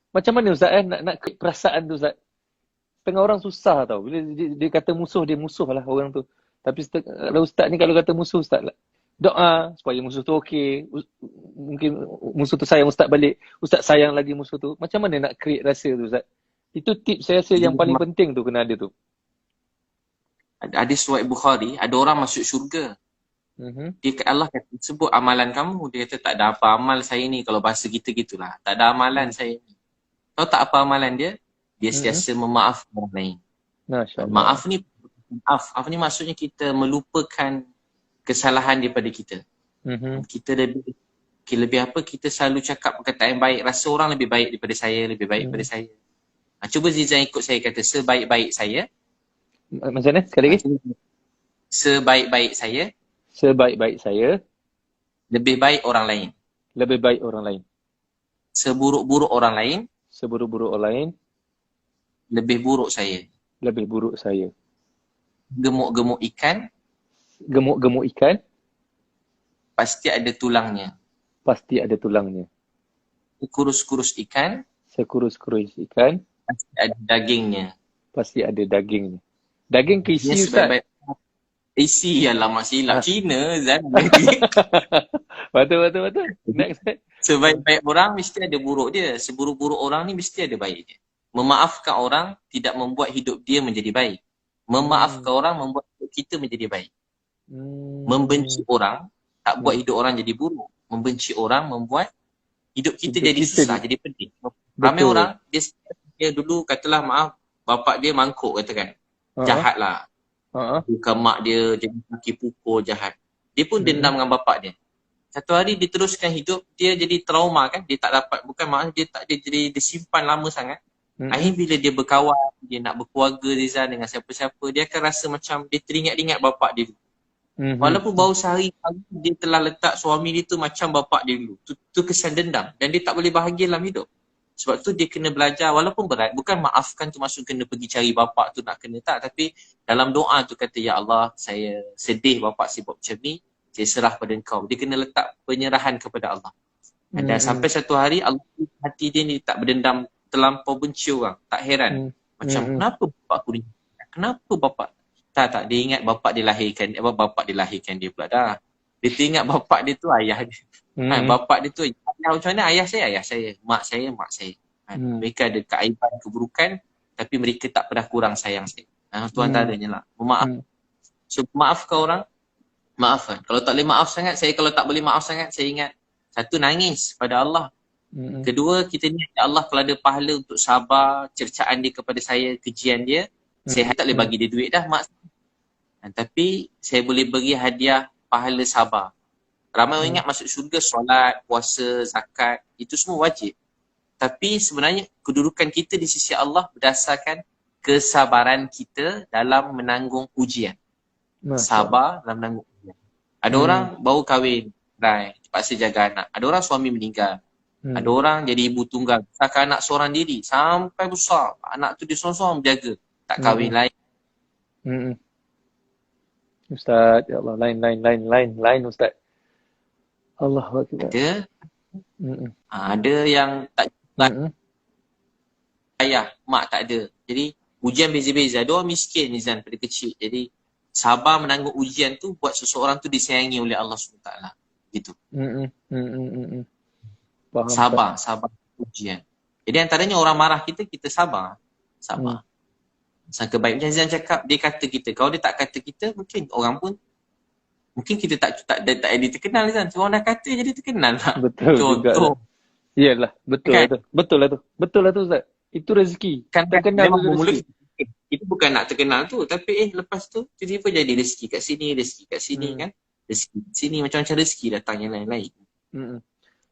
Macam mana Ustaz nak create perasaan tu Ustaz? Setengah orang susah tau. Bila dia kata musuh, dia musuh lah orang tu. Tapi kalau Ustaz ni kalau kata musuh, Ustaz lah, doa supaya musuh tu okey. Mungkin musuh tu sayang Ustaz balik. Ustaz sayang lagi musuh tu. Macam mana nak create rasa tu Ustaz? Itu tips saya rasa Jadi yang paling penting tu kena ada tu. ada riwayat Bukhari, ada orang masuk syurga. Mhm. Allah kata, sebut amalan kamu. Dia kata tak ada apa amal saya ni. Kalau bahasa kita gitulah. Tak ada amalan Mhm. saya ni. Tahu tak apa amalan dia? Dia Mhm. sentiasa memaafkan orang lain. Masya-Allah. Maaf ni maksudnya kita melupakan kesalahan daripada kita. Mhm. Kita lebih apa, kita selalu cakap perkataan yang baik. Rasa orang lebih baik daripada saya, lebih baik daripada Mhm. saya. Cuba Zizan ikut saya kata, sebaik-baik saya. Macam mana sekali lagi? Sebaik-baik saya, Sebaik-baik saya, lebih baik orang lain. lebih baik orang lain. Seburuk-buruk orang lain, Seburuk-buruk orang lain, lebih buruk saya. lebih buruk saya. Gemuk-gemuk ikan, Gemuk-gemuk ikan, pasti ada tulangnya. pasti ada tulangnya. Kurus-kurus ikan, Sekurus-kurus ikan, pasti ada dagingnya. pasti ada dagingnya. Daging ke Dia isi Ustaz? sebaik-baik isi, alamak silap. Ah. Cina, Zan. Betul. Next. Sebaik-baik orang mesti ada buruk dia. Seburuk-buruk orang ni mesti ada baik dia. Memaafkan orang tidak membuat hidup dia menjadi baik. Memaafkan Hmm. orang membuat hidup kita menjadi baik. Membenci Hmm. orang tak buat Hmm. hidup orang jadi buruk. Membenci orang membuat hidup kita Hidup jadi kita susah, jadi pedih. Ramai betul. orang, dia dulu katalah maaf, bapak dia mangkuk katakan. Ha. Jahat lah. Ha. Bukan mak dia jadi kaki pukul, jahat. Dia pun Hmm. dendam dengan bapak dia. Satu hari dia teruskan hidup, dia jadi trauma kan. Dia tak dapat, bukan maknanya dia tak, dia simpan lama sangat. Hmm. Akhirnya bila dia berkawan, dia nak berkeluarga Rizal dengan siapa-siapa, dia akan rasa macam dia teringat-ingat bapak dia. Hmm. Walaupun baru sehari dia telah letak suami dia tu macam bapak dia dulu. Tu kesan dendam. Dan dia tak boleh bahagia dalam hidup. Sebab tu dia kena belajar, walaupun berat, bukan maafkan tu maksud kena pergi cari bapak tu nak kena tak. Tapi dalam doa tu kata, Ya Allah, saya sedih bapak saya buat macam ni, saya serah pada engkau. Dia kena letak penyerahan kepada Allah. Dan sampai satu hari, Allah hati dia ni tak berdendam, terlampau benci orang. Tak heran. Macam, kenapa bapak aku ni? Kenapa bapak? Tak, dia ingat bapak dia lahirkan dia pula dah. Dia teringat bapak dia tu ayah dia. Bapak dia tu ayah, macam mana ayah saya, mak saya. Mereka ada keaiban, keburukan, tapi mereka tak pernah kurang sayang saya. Tu antaranya lah. So maafkan orang, maafkan. Kalau tak boleh maaf sangat, kalau tak boleh maaf sangat, saya ingat satu, nangis pada Allah. Kedua, kita ni ya Allah, kalau ada pahala untuk sabar cercaan dia kepada saya, kejian dia, saya tak boleh bagi dia duit dah, mak. Tapi saya boleh beri hadiah pahala sabar. Ramai orang ingat masuk syurga solat, puasa, zakat, itu semua wajib. Tapi sebenarnya kedudukan kita di sisi Allah berdasarkan kesabaran kita dalam menanggung ujian. Sabar dalam menanggung ujian. Ada orang baru kahwin, terpaksa jaga anak. Ada orang suami meninggal. Ada orang jadi ibu tunggal, besarkan anak seorang diri sampai besar. Anak tu dia seorang-seorang berjaga, tak kahwin lain. Ustaz, ya Allah, lain Ustaz. Allahu Akbar. Ada yang tak ayah, mak tak ada. Jadi ujian beza-beza. Ada orang miskin Nizan pada kecil. Jadi sabar menanggung ujian tu buat seseorang tu disayangi oleh Allah SWT. Gitu. Faham, sabar ujian. Jadi antaranya orang marah kita, kita sabar. Sangka baik. Macam Nizan cakap, dia kata kita. Kalau dia tak kata kita, mungkin orang pun kita tak jadi terkenal Nizan. Cuma orang dah kata jadi terkenal lah. Betul juga lah. Iyalah, betul lah tu Ustaz. Itu rezeki. Terkenal tu rezeki. Itu bukan nak terkenal tu, tapi lepas tu tiba-tiba jadi rezeki kat sini kan. Rezeki kat sini, macam-macam rezeki datang yang lain-lain.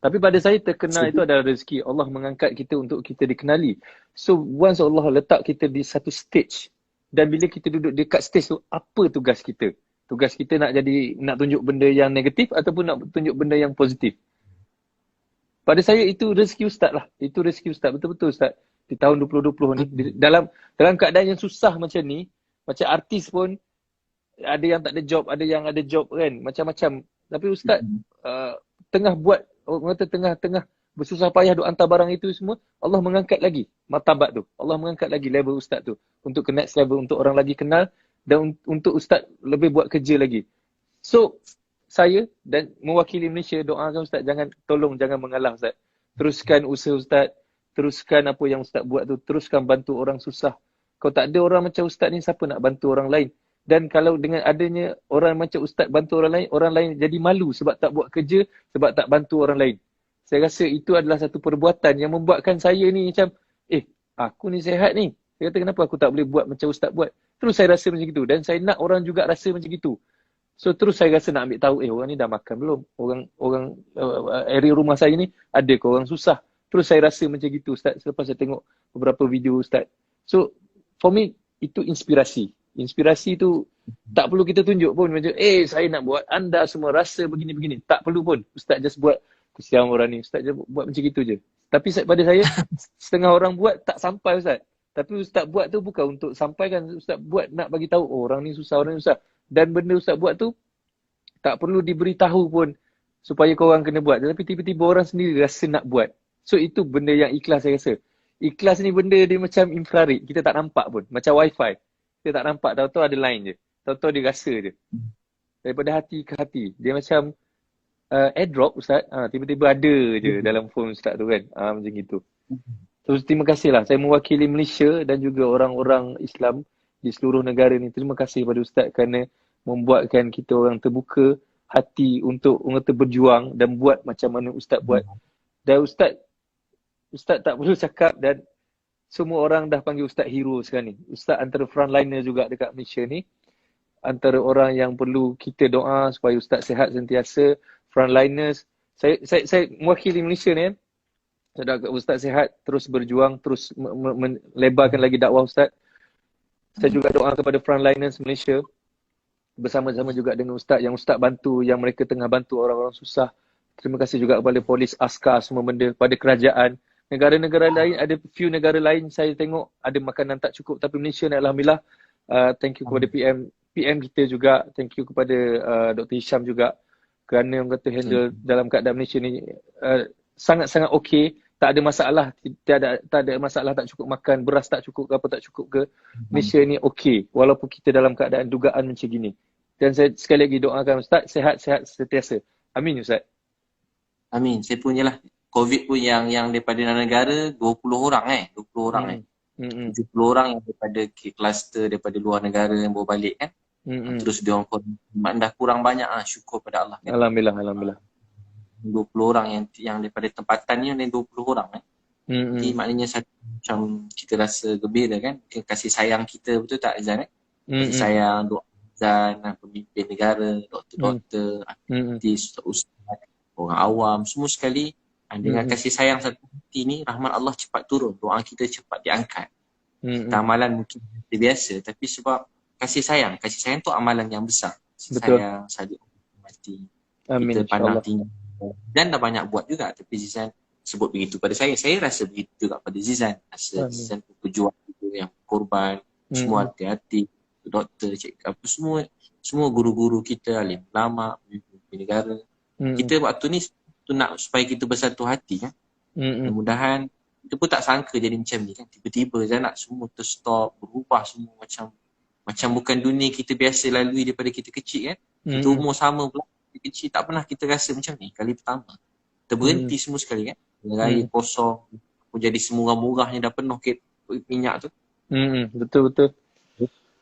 Tapi pada saya terkenal itu adalah rezeki. Allah mengangkat kita untuk kita dikenali. So once Allah letak kita di satu stage, dan bila kita duduk dekat stage tu, apa tugas kita? Tugas kita nak tunjuk benda yang negatif ataupun nak tunjuk benda yang positif? Pada saya itu rezeki Ustaz lah. Itu rezeki Ustaz. Betul-betul Ustaz. Di tahun 2020 ni. Dalam keadaan yang susah macam ni. Macam artis pun. Ada yang tak ada job. Ada yang ada job kan. Macam-macam. Tapi Ustaz tengah buat. Orang kata tengah bersusah payah duk hantar barang itu semua, Allah mengangkat lagi martabat tu. Allah mengangkat lagi level ustaz tu untuk ke next level, untuk orang lagi kenal dan untuk ustaz lebih buat kerja lagi. So, saya dan mewakili Malaysia doakan ustaz, tolong jangan mengalah ustaz. Teruskan usaha ustaz, teruskan apa yang ustaz buat tu, teruskan bantu orang susah. Kalau tak ada orang macam ustaz ni, siapa nak bantu orang lain? Dan kalau dengan adanya orang macam ustaz bantu orang lain jadi malu sebab tak buat kerja, sebab tak bantu orang lain. Saya rasa itu adalah satu perbuatan yang membuatkan saya ni macam, aku ni sihat ni. Saya kata kenapa aku tak boleh buat macam ustaz buat. Terus saya rasa macam itu. Dan saya nak orang juga rasa macam itu. So terus saya rasa nak ambil tahu, orang ni dah makan belum? Orang area rumah saya ni ada ke orang susah? Terus saya rasa macam gitu ustaz selepas saya tengok beberapa video ustaz. So for me itu inspirasi. Inspirasi tu tak perlu kita tunjuk pun macam saya nak buat anda semua rasa begini-begini. Tak perlu pun. Ustaz just buat, kesian orang ni. Ustaz just buat macam gitu je. Tapi pada saya setengah orang buat tak sampai ustaz. Tapi ustaz buat tu bukan untuk sampaikan. Ustaz buat nak bagi tahu orang ni susah, orang ni susah. Dan benda ustaz buat tu tak perlu diberitahu pun supaya korang kena buat. Tetapi tiba-tiba orang sendiri rasa nak buat. So itu benda yang ikhlas saya rasa. Ikhlas ni benda dia macam infrared. Kita tak nampak pun. Macam wifi. Kita tak nampak. Tahu-tahu ada line je. Tahu-tahu dia rasa je. Daripada hati ke hati. Dia macam airdrop ustaz. Tiba-tiba ada je dalam phone ustaz tu kan. Macam gitu. So terima kasih lah. Saya mewakili Malaysia dan juga orang-orang Islam di seluruh negara ni. Terima kasih kepada ustaz kerana membuatkan kita orang terbuka hati untuk orang berjuang dan buat macam mana ustaz buat. Dan ustaz tak perlu cakap dan semua orang dah panggil ustaz hero sekarang ni. Ustaz antara frontliner juga dekat Malaysia ni. Antara orang yang perlu kita doa supaya ustaz sihat sentiasa. Frontliners. Saya mewakili Malaysia ni kan. Saya doakan ustaz sihat, terus berjuang, terus melebarkan lagi dakwah ustaz. Saya juga doa kepada frontliners Malaysia. Bersama-sama juga dengan ustaz yang ustaz bantu, yang mereka tengah bantu orang-orang susah. Terima kasih juga kepada polis, askar, semua benda, pada kerajaan. Negara-negara lain, ada few negara lain saya tengok ada makanan tak cukup. Tapi Malaysia ni alhamdulillah, thank you kepada PM kita juga. Thank you kepada Dr. Hisham juga. Kerana orang kata handle dalam keadaan Malaysia ni sangat-sangat okey. Tak ada masalah, tak ada masalah tak cukup makan, beras tak cukup ke apa tak cukup ke. Malaysia ni okey walaupun kita dalam keadaan dugaan macam gini. Dan saya sekali lagi doakan ustaz sihat-sihat sentiasa. Amin ustaz. Amin. Saya punyalah COVID pun yang daripada negara 20 orang 20 orang 70 orang yang daripada kluster daripada luar negara yang bawa balik kan. Terus dia orang dah kurang banyak syukur pada Allah kan? Alhamdulillah. 20 orang yang daripada tempatan ni ada 20 orang kan. Jadi maknanya satu macam kita rasa gembira kan. Kasih sayang kita betul tak Izan kan? Kasih sayang doa Izan, pemimpin negara, doktor-doktor, artis, ustaz, orang awam, semua sekali dengan kasih sayang satu hati ni, rahmat Allah cepat turun, doa kita cepat diangkat. Kita amalan mungkin biasa tapi sebab kasih sayang tu amalan yang besar. Kasih sayang, saling mati. Amin, kita pandang tinggi. Dan dah banyak buat juga tapi Zizan sebut begitu pada saya rasa begitu juga pada Zizan. Rasa Zizan berjuang itu yang korban, semua hati-hati, doktor, cikgu, apa semua guru-guru kita, alim ulama, pemimpin negara. Kita waktu ni nak supaya kita bersatu hati kan. Mudah-mudahan kita pun tak sangka jadi macam ni kan. Tiba-tiba nak semua terstop, berubah semua macam bukan dunia kita biasa lalui daripada kita kecil kan. Kita umur sama pula kecil tak pernah kita rasa macam ni kali pertama. Terberhenti semua sekali kan. Raya kosong, jadi semua murahnya dah penuh minyak tu. Betul.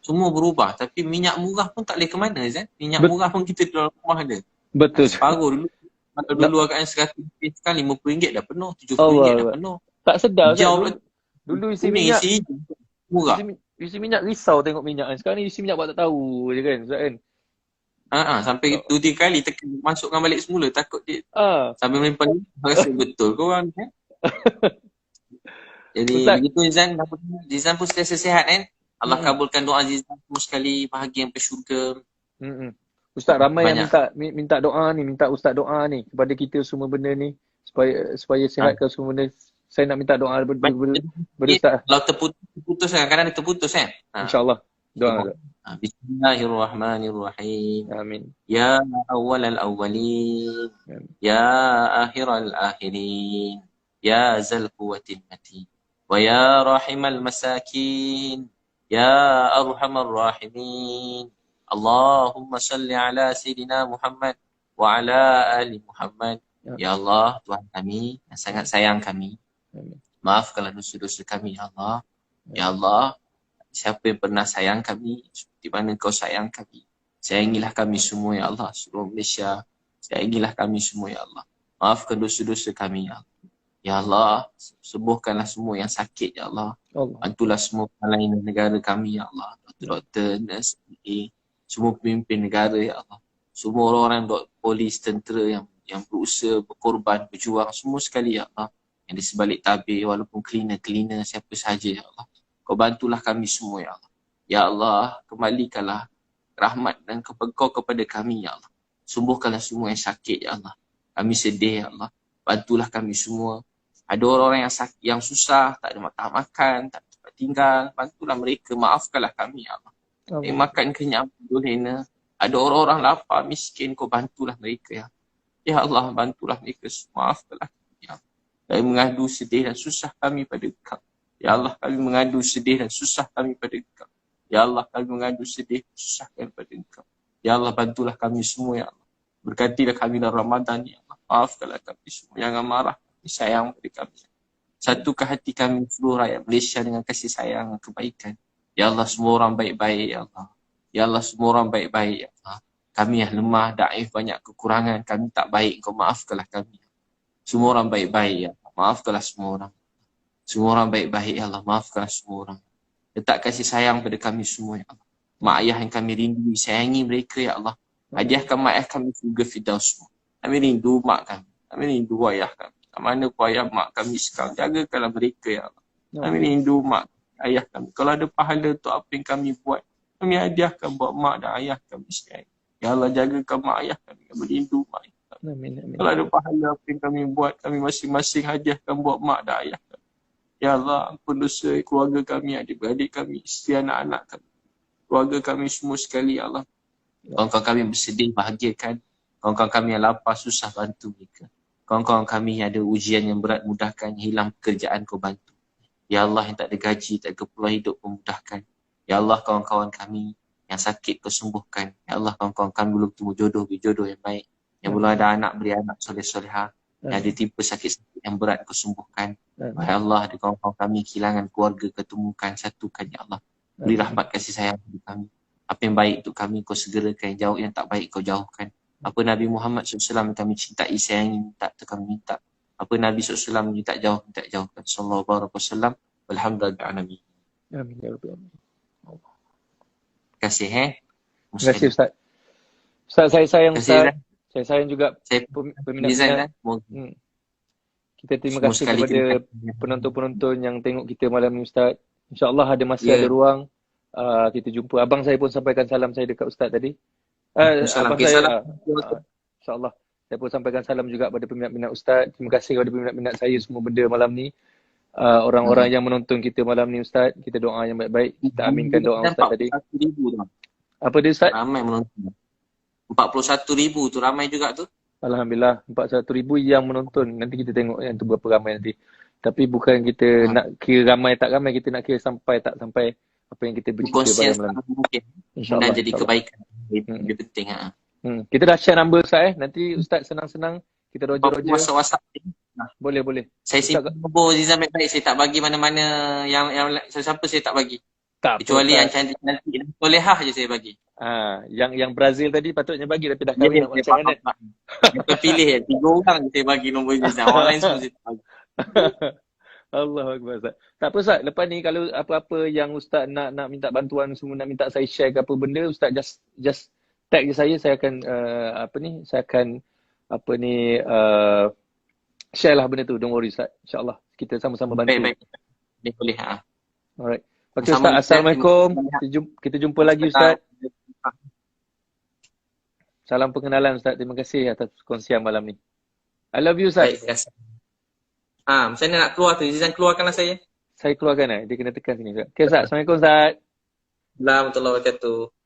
Semua berubah tapi minyak murah pun tak boleh ke mana Zan. Minyak murah pun kita dalam rumah ada. Betul. Separuh dulu. Kalau dulu agaknya RM100 kan RM50 dah penuh, RM70 dah penuh. Tak sedar kan. Dulu isi minyak murah. Isi minyak risau tengok minyak kan. Sekarang ni isi minyak buat tak tahu je kan Ustaz kan. Sampai 2-3 kali masukkan balik semula takut dia sampai menyimpan rasa betul korang kan. Jadi begitu Zizan pun sentiasa sihat kan. Allah kabulkan doa Zizan semua sekali bahagia sampai syurga. Ustaz ramai yang minta doa ni, minta ustaz doa ni kepada kita semua benda ni supaya sihatkan semua benda. Saya nak minta doa ber Ustaz. Kalau terputus kadang-kadang dia terputus kan. InsyaAllah. Doa. Bismillahirrahmanirrahim. Amin. Ya awwalal awwalin. Amin. Ya akhiral akhirin. Ya zal quwwatil matin. Wa ya rahimal masakin. Ya arhamar rahimin. Allahumma salli ala Sayyidina Muhammad wa ala ali Muhammad. Ya Allah, Tuhan kami yang sangat sayang kami. Amin. Maafkanlah dosa-dosa kami, ya Allah. Ya Allah, siapa yang pernah sayang kami, seperti mana kau sayang kami. Sayangilah kami semua, ya Allah. Seluruh Malaysia, sayangilah kami semua, ya Allah. Maafkan dosa-dosa kami, ya Allah. Ya Allah, sembuhkanlah semua yang sakit, ya Allah. Bantulah semua pelayan negara kami, ya Allah. Doktor, nurse, semua pemimpin negara, ya Allah. Semua orang-orang polis, tentera yang berusaha, berkorban, berjuang, semua sekali, ya Allah. Yang di sebalik tabir, walaupun cleaner, siapa sahaja, ya Allah. Kau bantulah kami semua, ya Allah. Ya Allah, kembalikanlah rahmat dan kau kepada kami, ya Allah. Sembuhkanlah semua yang sakit, ya Allah. Kami sedih, ya Allah. Bantulah kami semua. Ada orang-orang yang sakit, yang susah, tak ada makan, tak ada tempat tinggal. Bantulah mereka, maafkanlah kami, ya Allah. Makan kenyang, boleh. Ada orang-orang lapar, miskin, kau bantulah mereka, ya. Ya Allah, bantulah mereka, maafkanlah kami, ya Allah. Kami mengadu sedih dan susah kami pada Engkau. Ya Allah, kami mengadu sedih dan susah kami pada Engkau. Ya Allah, kami mengadu sedih dan susah kami pada Engkau. Ya Allah, bantulah kami semua, ya Allah. Berkatilah kami dalam Ramadan, ya Allah. Maafkanlah kami semua. Jangan marah, kami sayang pada kami. Satukan hati kami seluruh rakyat Malaysia dengan kasih sayang dan kebaikan. Ya Allah, semua orang baik-baik, ya Allah. Ya Allah, semua orang baik-baik, ya Allah. Kami yang lemah, daif, banyak kekurangan. Kami tak baik, Kau maafkanlah kami. Semua orang baik-baik, ya Allah. Maafkanlah semua orang. Semua orang baik-baik, ya Allah. Maafkanlah semua orang. Letak kasih sayang pada kami semua, ya Allah. Mak ayah yang kami rindu, sayangi mereka, ya Allah. Hadiahkan mak ayah kami surga firdaus semua. Kami rindu mak kami. Kami rindu ayah kami. Mana pun ayah mak kami sekarang. Jagakanlah mereka, ya Allah. Kami rindu mak ayah kami. Kalau ada pahala untuk apa yang kami buat, kami hadiahkan buat mak dan ayah kami sekalian. Ya Allah, jagakan mak ayah kami. Kami rindu mak ayah kami. Amin. Kalau ada pahala apa yang kami buat, kami masing-masing hadiahkan buat mak dan ayah kami. Ya Allah, ampun dosa keluarga kami, adik-beradik kami, isteri anak-anak kami. Keluarga kami semua sekali, ya Allah. Kawan-kawan kami bersedih, bahagiakan. Kawan-kawan kami yang lapar, susah, bantu mereka. Kawan-kawan kami yang ada ujian yang berat, mudahkan. Hilang pekerjaan, Kau bantu. Ya Allah, yang tak ada gaji, tak ada peluang hidup, Kau mudahkan. Ya Allah, kawan-kawan kami yang sakit, Kau sembuhkan. Ya Allah, kawan-kawan kami belum temu jodoh, beri jodoh yang baik. Yang belum ada anak, beri anak soleh-solehah. Yang ada tipe sakit-sakit yang berat, Kau sembuhkan. Ya Allah, di kawan-kawan kami kehilangan keluarga, ketemukan, satukan, ya Allah. Beri rahmat kasih sayang kepada kami. Apa yang baik untuk kami, Kau segerakan. Yang jauh, yang tak baik, Kau jauhkan. Apa Nabi Muhammad SAW yang kami cintai, sayangi, minta, kami minta. Apa Nabi SAW minta jauhkan. Sallallahu alaihi wasallam. Alhamdulillah. Amin. Ya Rabbi. Terima kasih. Terima kasih, Ustaz. Ustaz, saya sayang Ustaz. Saya sayang juga peminat-peminat. Kita terima kasih kepada penonton-penonton yang tengok kita malam ni, Ustaz. InsyaAllah ada masa, ada ruang. Kita jumpa. Abang saya pun sampaikan salam saya dekat Ustaz tadi. Abang saya, InsyaAllah. Saya pun sampaikan salam juga kepada peminat-peminat Ustaz. Terima kasih kepada peminat-peminat saya semua benda malam ni. Orang-orang yang menonton kita malam ni, Ustaz. Kita doa yang baik-baik. Kita aminkan doa Ustaz tadi. 41,000 tu. Apa dia, Ustaz? Ramai menonton. 41,000 tu ramai juga tu. Alhamdulillah, 41,000 yang menonton. Nanti kita tengok yang tu berapa ramai nanti. Tapi bukan kita nak kira ramai tak ramai, kita nak kira sampai tak sampai apa yang kita bercerita pada malam ni. InsyaAllah. Dan jadi kebaikan. Lebih penting. Kita dah share number, Ustaz. Nanti Ustaz senang-senang kita roger-roger. Masuk WhatsApp. Boleh. Saya simpan nombor Zizan baik-baik. Saya tak bagi mana-mana yang siapa saya tak bagi. Tak, kecuali yang cantik-cantik dan solehah je saya bagi. Yang Brazil tadi patutnya bagi tapi dah kahwin, nak macam mana? Kita pilih 3 orang saya bagi nombor Zizan. Orang lain semua saya tak bagi. Allahuakbar, Ustaz. Tak apa, Ustaz. Lepas ni kalau apa-apa yang Ustaz nak minta bantuan semua, nak minta saya share ke apa benda, Ustaz just tag je saya akan saya akan share lah benda tu. Don't worry, Ustaz. InsyaAllah kita sama-sama bantu. Baik. Dia boleh. Alright. Okay, Ustaz. Assalamualaikum. Kita jumpa lagi, Ustaz. Salam pengenalan, Ustaz. Terima kasih atas kongsian malam ni. I love you, Ustaz. Baik, macam mana nak keluar tu? Zizan keluarkanlah saya. Saya keluarkan Dia kena tekan sini, Ustaz. Okay, Ustaz. Assalamualaikum, Ustaz. Assalamualaikum warahmatullahi wabarakatuh.